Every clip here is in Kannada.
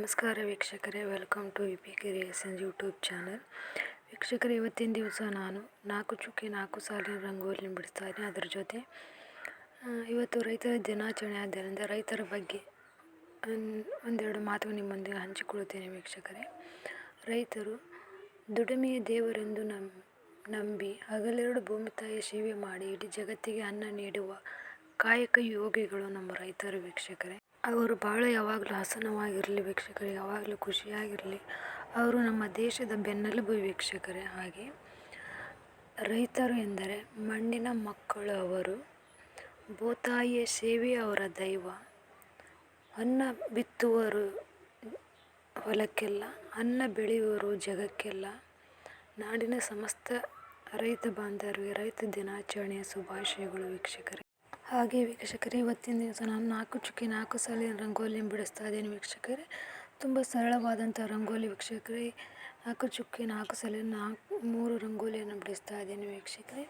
ನಮಸ್ಕಾರ ವೀಕ್ಷಕರೇ, welcome to V P Creations YouTube channel. ವೀಕ್ಷಕರೇ, ಇವತ್ತಿನ ದಿವಸ ನಾನು 4 ಚುಕ್ಕಿ 4 ಸಾಲಿನ ರಂಗೋಲಿನ ಬಿಡಿಸ್ತಾ ಇದ್ದೀನಿ. ಅದರ ಜೊತೆ ಇವತ್ತು ರೈತರ ದಿನಾಚರಣೆ ಆದ್ದರಿಂದ ರೈತರ ಬಗ್ಗೆ ಒಂದೆರಡು ಮಾತು ನಿಮ್ಮೊಂದಿಗೆ ಹಂಚಿಕೊಳ್ಳುತ್ತೇನೆ. ವೀಕ್ಷಕರೇ, ರೈತರು ದುಡಿಮೆಯ ದೇವರೆಂದು ನಂಬಿ ಹಗಲೆರಡು ಭೂಮಿ ತಾಯಿಯ ಸೇವೆ ಮಾಡಿ ಇಡೀ ಜಗತ್ತಿಗೆ ಅನ್ನ ನೀಡುವ ಕಾಯಕ ಯೋಗಿಗಳು ನಮ್ಮ ರೈತರು. ವೀಕ್ಷಕರೇ, ಅವರು ಭಾಳ ಯಾವಾಗಲೂ ಹಸನವಾಗಿರಲಿ ವೀಕ್ಷಕರೇ, ಯಾವಾಗಲೂ ಖುಷಿಯಾಗಿರಲಿ. ಅವರು ನಮ್ಮ ದೇಶದ ಬೆನ್ನೆಲುಬು ವೀಕ್ಷಕರೇ. ಹಾಗೆ ರೈತರು ಎಂದರೆ ಮಣ್ಣಿನ ಮಕ್ಕಳು. ಅವರು ಭೂತಾಯಿಯ ಸೇವೆ ಅವರ ದೈವ. ಅನ್ನ ಬಿತ್ತುವರು ಹೊಲಕ್ಕೆಲ್ಲ, ಅನ್ನ ಬೆಳೆಯುವರು ಜಗಕ್ಕೆಲ್ಲ. ನಾಡಿನ ಸಮಸ್ತ ರೈತ ಬಾಂಧವರಿಗೆ ರೈತ ದಿನಾಚರಣೆಯ ಶುಭಾಶಯಗಳು ವೀಕ್ಷಕರೇ. ಹಾಗೆ ವೀಕ್ಷಕರೇ, ಇವತ್ತಿನ ದಿವಸ ನಾನು 4 ಚುಕ್ಕಿ 4 ಸಾಲಿನ ರಂಗೋಲಿಯನ್ನು ಬಿಡಿಸ್ತಾ ಇದ್ದೀನಿ ವೀಕ್ಷಕರೇ. ತುಂಬ ಸರಳವಾದಂಥ ರಂಗೋಲಿ ವೀಕ್ಷಕರೇ. 4 ಚುಕ್ಕಿ 4 ಸಾಲಿನ 3 ರಂಗೋಲಿಯನ್ನು ಬಿಡಿಸ್ತಾ ಇದ್ದೀನಿ ವೀಕ್ಷಕರೇ.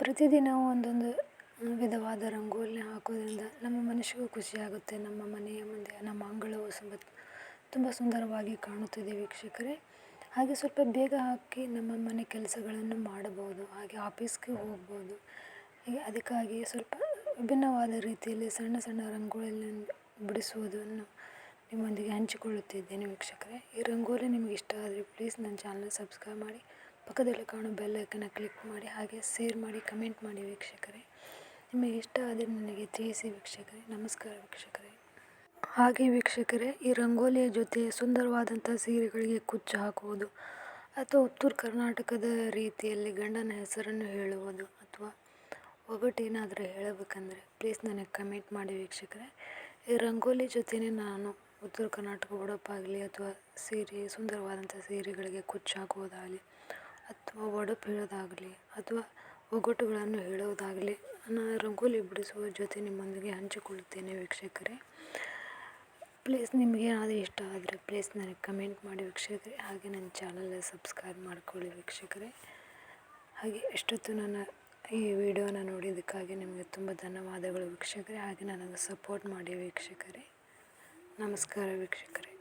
ಪ್ರತಿದಿನ ಒಂದೊಂದು ವಿಧವಾದ ರಂಗೋಲಿ ಹಾಕೋದ್ರಿಂದ ನಮ್ಮ ಮನಸ್ಸಿಗೂ ಖುಷಿಯಾಗುತ್ತೆ. ನಮ್ಮ ಮನೆಯ ಮುಂದೆ ನಮ್ಮ ಅಂಗಳವು ತುಂಬ ಸುಂದರವಾಗಿ ಕಾಣುತ್ತದೆ ವೀಕ್ಷಕರೇ. ಹಾಗೆ ಸ್ವಲ್ಪ ಬೇಗ ಹಾಕಿ ನಮ್ಮ ಮನೆ ಕೆಲಸಗಳನ್ನು ಮಾಡಬಹುದು, ಹಾಗೆ ಆಫೀಸ್ಗೆ ಹೋಗ್ಬೋದು. ಹೀಗೆ ಅದಕ್ಕಾಗಿ ಸ್ವಲ್ಪ ವಿಭಿನ್ನವಾದ ರೀತಿಯಲ್ಲಿ ಸಣ್ಣ ಸಣ್ಣ ರಂಗೋಲಿಯನ್ನು ಬಿಡಿಸುವುದನ್ನು ನಿಮ್ಮೊಂದಿಗೆ ಹಂಚಿಕೊಳ್ಳುತ್ತಿದ್ದೇನೆ ವೀಕ್ಷಕರೇ. ಈ ರಂಗೋಲಿ ನಿಮಗೆ ಇಷ್ಟ ಆದರೆ ಪ್ಲೀಸ್ ನನ್ನ ಚಾನಲ್ ಸಬ್ಸ್ಕ್ರೈಬ್ ಮಾಡಿ, ಪಕ್ಕದಲ್ಲಿ ಕಾಣೋ ಬೆಲ್ ಐಕನ್ನ ಕ್ಲಿಕ್ ಮಾಡಿ, ಹಾಗೆ ಶೇರ್ ಮಾಡಿ, ಕಮೆಂಟ್ ಮಾಡಿ ವೀಕ್ಷಕರೇ. ನಿಮಗೆ ಇಷ್ಟ ಆದರೆ ನನಗೆ ತಿಳಿಸಿ ವೀಕ್ಷಕರೇ. ನಮಸ್ಕಾರ ವೀಕ್ಷಕರೇ. ಹಾಗೆ ವೀಕ್ಷಕರೇ, ಈ ರಂಗೋಲಿಯ ಜೊತೆ ಸುಂದರವಾದಂಥ ಸೀರೆಗಳಿಗೆ ಕುಚ್ಚು ಹಾಕುವುದು ಅಥವಾ ಉತ್ತರ ಕರ್ನಾಟಕದ ರೀತಿಯಲ್ಲಿ ಗಂಡನ ಹೆಸರನ್ನು ಹೇಳುವುದು ಅಥವಾ ಒಗಟೇನಾದರೂ ಹೇಳಬೇಕಂದ್ರೆ ಪ್ಲೀಸ್ ನನಗೆ ಕಮೆಂಟ್ ಮಾಡಿ ವೀಕ್ಷಕರೇ. ಈ ರಂಗೋಲಿ ಜೊತೆನೇ ನಾನು ಉತ್ತರ ಕರ್ನಾಟಕ ಉಡುಪಾಗಲಿ ಅಥವಾ ಸೀರೆ, ಸುಂದರವಾದಂಥ ಸೀರೆಗಳಿಗೆ ಕುಚ್ಚು ಹಾಕುವುದಾಗಲಿ ಅಥವಾ ಒಡಪು ಹೇಳೋದಾಗಲಿ ಅಥವಾ ಒಗಟುಗಳನ್ನು ಹೇಳುವುದಾಗಲಿ ನಾನು ರಂಗೋಲಿ ಬಿಡಿಸುವ ಜೊತೆ ನಿಮ್ಮೊಂದಿಗೆ ಹಂಚಿಕೊಳ್ಳುತ್ತೇನೆ ವೀಕ್ಷಕರೇ. ಪ್ಲೀಸ್ ನಿಮಗೆ ಏನಾದರೂ ಇಷ್ಟ ಆದರೆ ಪ್ಲೀಸ್ ನನಗೆ ಕಮೆಂಟ್ ಮಾಡಿ ವೀಕ್ಷಕರೇ. ಹಾಗೆ ನನ್ನ ಚಾನಲ್ ಸಬ್ಸ್ಕ್ರೈಬ್ ಮಾಡ್ಕೊಳ್ಳಿ ವೀಕ್ಷಕರೇ. ಹಾಗೆ ಎಷ್ಟೊತ್ತು ನನ್ನ ಈ ವಿಡಿಯೋನ ನೋಡಿದ್ದಕ್ಕಾಗಿ ನಿಮಗೆ ತುಂಬ ಧನ್ಯವಾದಗಳು ವೀಕ್ಷಕರೇ. ಹಾಗೆ ನನಗೆ ಸಪೋರ್ಟ್ ಮಾಡಿ ವೀಕ್ಷಕರೇ. ನಮಸ್ಕಾರ ವೀಕ್ಷಕರೇ.